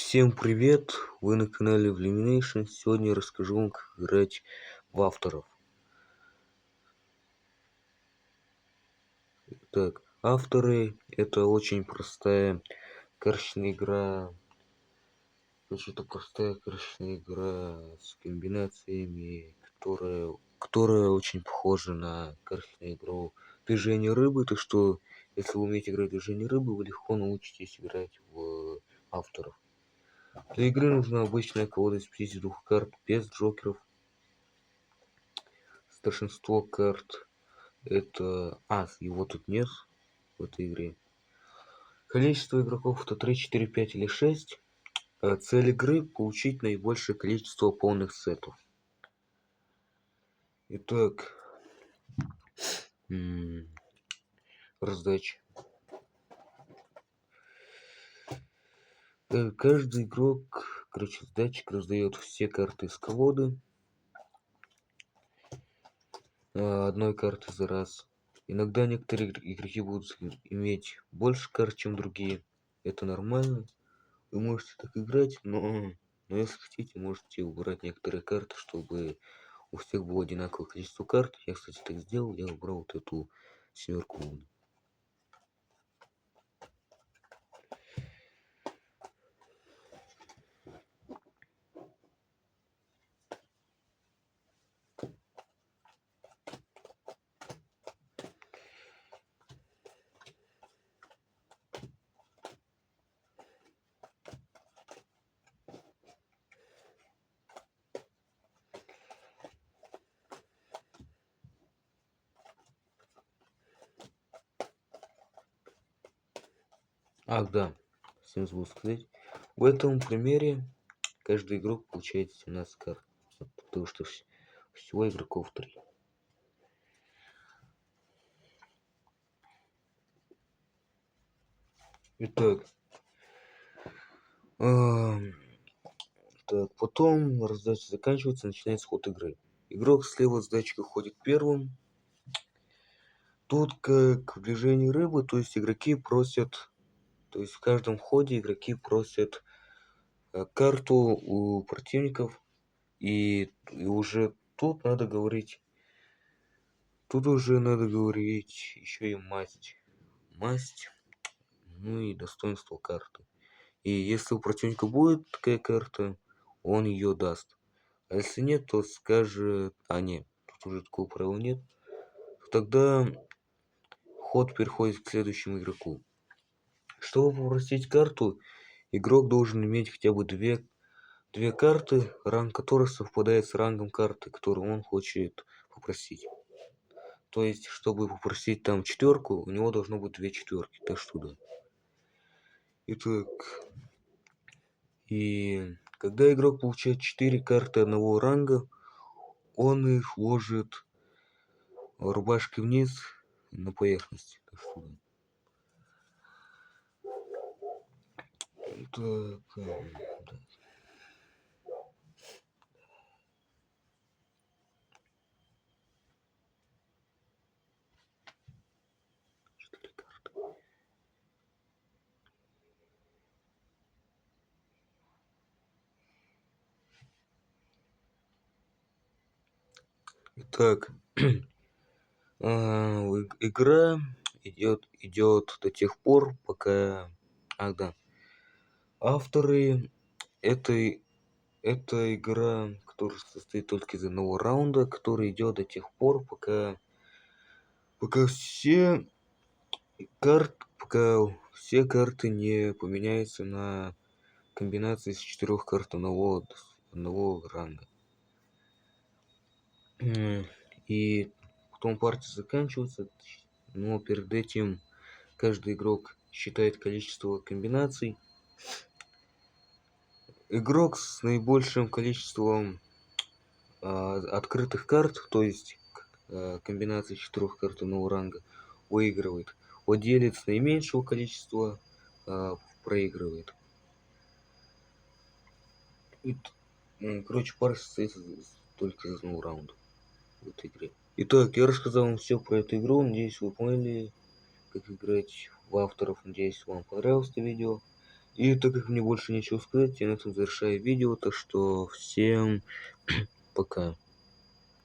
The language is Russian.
Всем привет! Вы на канале Vlimination. Сегодня я расскажу вам, как играть в авторов. Так, авторы — это очень простая карточная игра. Очень простая карточная игра с комбинациями, которая очень похожа на карточную игру движение рыбы. Так что, если вы умеете играть в движение рыбы, вы легко научитесь играть в авторов. Для игры нужна обычная колода из 52 карт без джокеров. Старшинство карт это... его тут нет в этой игре. Количество игроков это 3, 4, 5 или 6. Цель игры — получить наибольшее количество полных сетов. Итак, раздача. Каждый игрок, раздатчик раздает все карты из колоды. Одной карты за раз. Иногда некоторые игроки будут иметь больше карт, чем другие. Это нормально. Вы можете так играть, но если хотите, можете убрать некоторые карты, чтобы у всех было одинаковое количество карт. Я, кстати, так сделал. Я убрал вот эту семерку. Да, всем забыл сказать. В этом примере каждый игрок получает 17 карт. Потому что всего игроков 3. Итак, так, потом раздача заканчивается, начинается ход игры. Игрок слева с датчика ходит первым. Тут как в движении рыбы, то есть игроки просят, то есть в каждом ходе игроки просят карту у противников, и уже тут надо говорить, еще и масть, ну и достоинство карты. И если у противника будет такая карта, он ее даст. А если нет, то скажет, нет, тут уже такого правила нет, тогда ход переходит к следующему игроку. Чтобы попросить карту, игрок должен иметь хотя бы две карты, ранг которых совпадает с рангом карты, которую он хочет попросить. То есть, чтобы попросить там четверку, у него должно быть 2 четверки. Так что да. Итак, и когда игрок получает 4 карты одного ранга, он их ложит рубашкой вниз на поверхность. Так что да. Так, да. Итак, игра идет до тех пор, пока... да. Авторы этой это игра, которая состоит только из одного раунда, который идет до тех пор, пока все карты не поменяются на комбинации из 4 карт одного ранга. И потом партия заканчивается, но перед этим каждый игрок считает количество комбинаций. Игрок с наибольшим количеством открытых карт, то есть комбинации 4 карт одного ранга, выигрывает. Владелец наименьшего количества проигрывает. Короче, пара состоит только из одного раунда в этой игре. Итак, я рассказал вам все про эту игру. Надеюсь, вы поняли, как играть в авторов. Надеюсь, вам понравилось это видео. И так как мне больше нечего сказать, я на этом завершаю видео. Так что всем пока.